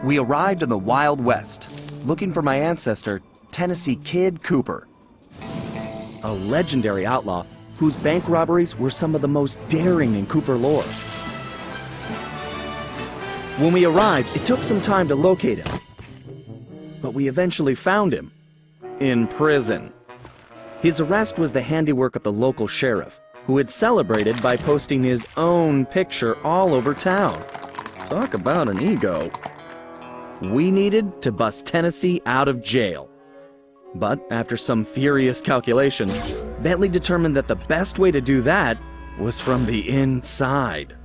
We arrived in the Wild West, looking for my ancestor, Tennessee Kid Cooper. A legendary outlaw whose bank robberies were some of the most daring in Cooper lore. When we arrived, it took some time to locate him. But we eventually found him. In prison. His arrest was the handiwork of the local sheriff, who had celebrated by posting his own picture all over town. Talk about an ego. We needed to bust Tennessee out of jail. But after some furious calculations, Bentley determined that the best way to do that was from the inside.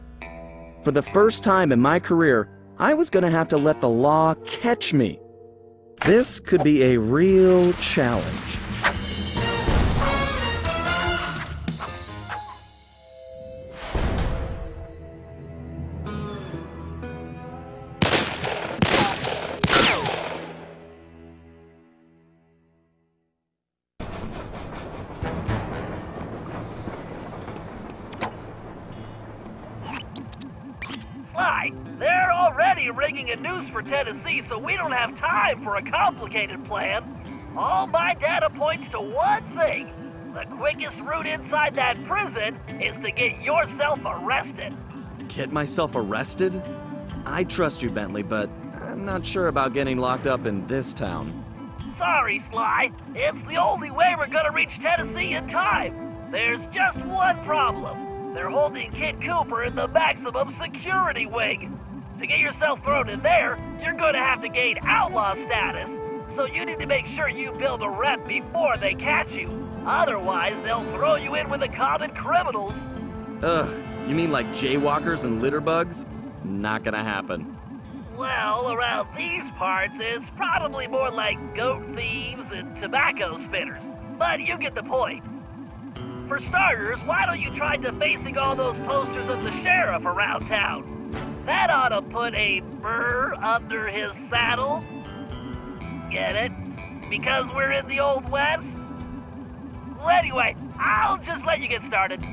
For the first time in my career, I was going to have to let the law catch me. This could be a real challenge. They're already rigging a noose for Tennessee, so we don't have time for a complicated plan. All my data points to one thing. The quickest route inside that prison is to get yourself arrested. Get myself arrested? I trust you, Bentley, but I'm not sure about getting locked up in this town. Sorry, Sly. It's the only way we're gonna reach Tennessee in time. There's just one problem. They're holding Kid Cooper in the maximum security wing. To get yourself thrown in there, you're gonna have to gain outlaw status. So you need to make sure you build a rep before they catch you. Otherwise, they'll throw you in with the common criminals. Ugh, you mean like jaywalkers and litterbugs? Not gonna happen. Well, around these parts, it's probably more like goat thieves and tobacco spinners. But you get the point. For starters, why don't you try defacing all those posters of the sheriff around town? That ought to put a burr under his saddle. Get it? Because we're in the Old West? Well, anyway, I'll just let you get started.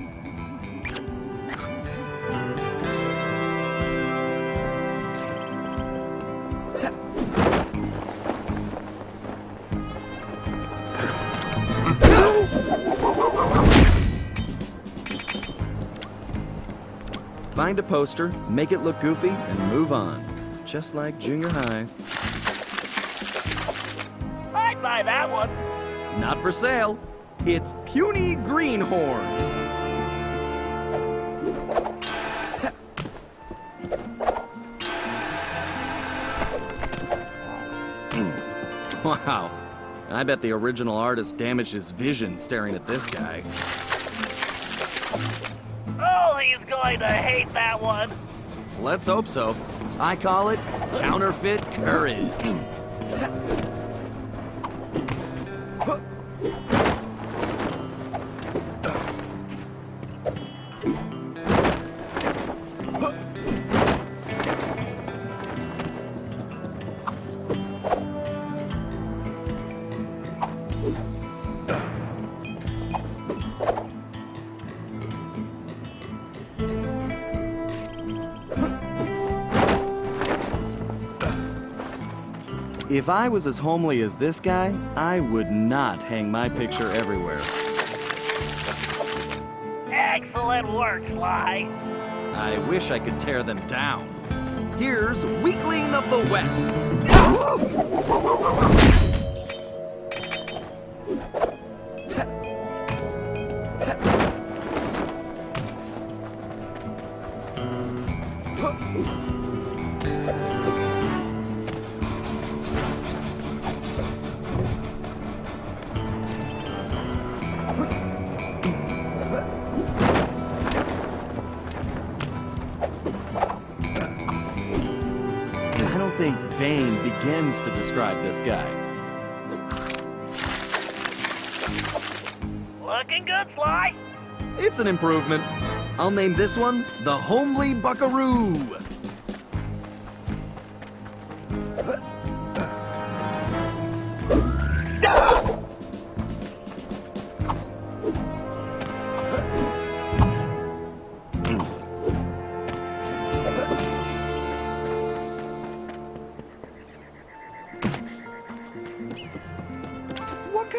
Find a poster, make it look goofy, and move on. Just like junior high. I'd buy that one. Not for sale. It's Puny Greenhorn. Wow. I bet the original artist damaged his vision staring at this guy. Oh, he's going to hate that one. Let's hope so. I call it counterfeit courage. If I was as homely as this guy, I would not hang my picture everywhere. Excellent work, Sly. I wish I could tear them down. Here's Weakling of the West. I don't think vain begins to describe this guy. Looking good, Sly. It's an improvement. I'll name this one the Homely Buckaroo.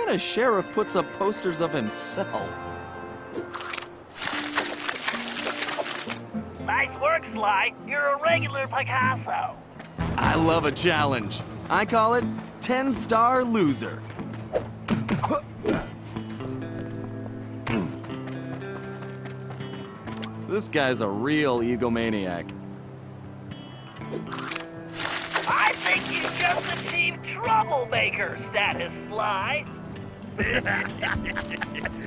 kind of sheriff puts up posters of himself? Nice work, Sly. You're a regular Picasso. I love a challenge. I call it 10-star loser. This guy's a real egomaniac. I think you just achieved troublemaker status, Sly.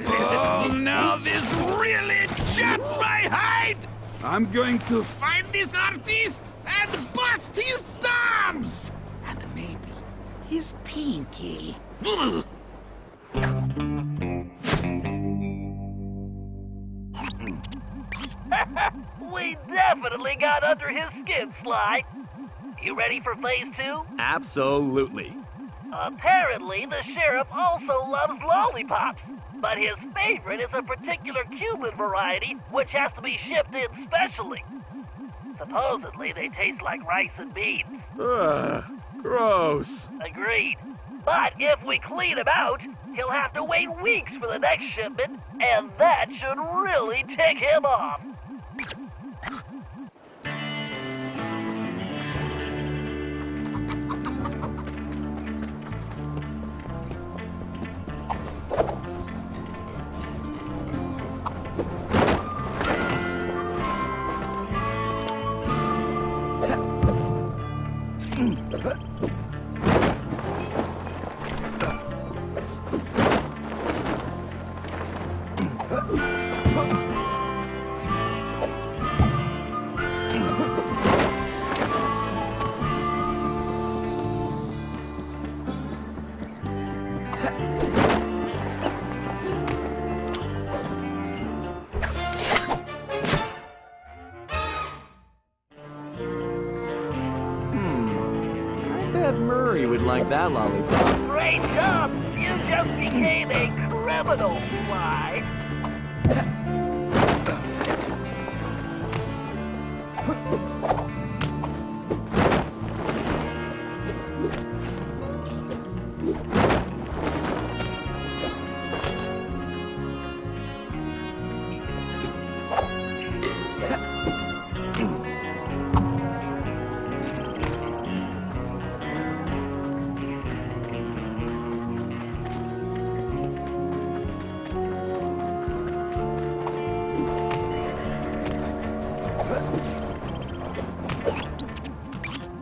Oh, now this really chaps my hide! I'm going to find this artist and bust his thumbs! And maybe his pinky. Ugh. We definitely got under his skin, Sly. You ready for phase 2? Absolutely. Apparently, the sheriff also loves lollipops, but his favorite is a particular Cuban variety which has to be shipped in specially. Supposedly, they taste like rice and beans. Ugh, gross. Agreed. But if we clean him out, he'll have to wait weeks for the next shipment, and that should really tick him off. Murray would like that lollipop. Great job! You just became a criminal, Sly.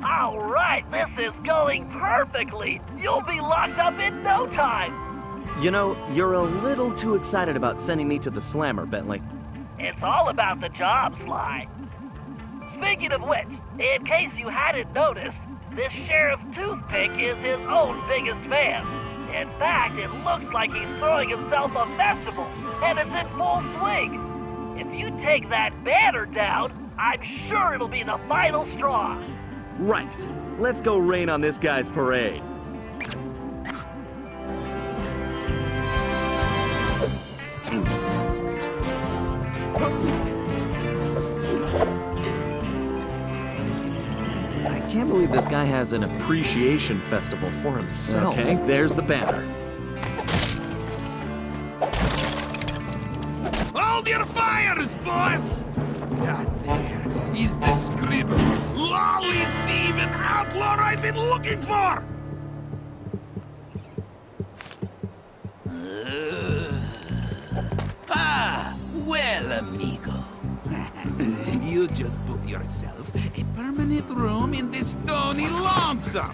All right, this is going perfectly. You'll be locked up in no time. You know, you're a little too excited about sending me to the slammer, Bentley. It's all about the job, Sly. Speaking of which, in case you hadn't noticed, this Sheriff Toothpick is his own biggest fan. In fact, it looks like he's throwing himself a festival, and it's in full swing. If you take that banner down, I'm sure it'll be the final straw. Right. Let's go rain on this guy's parade. I can't believe this guy has an appreciation festival for himself. Okay, there's the banner. Hold your fires, boss! That there is the scribble, lolly thieving outlaw I've been looking for! Well, amigo. You just booked yourself a permanent room in the Stony Lonesome.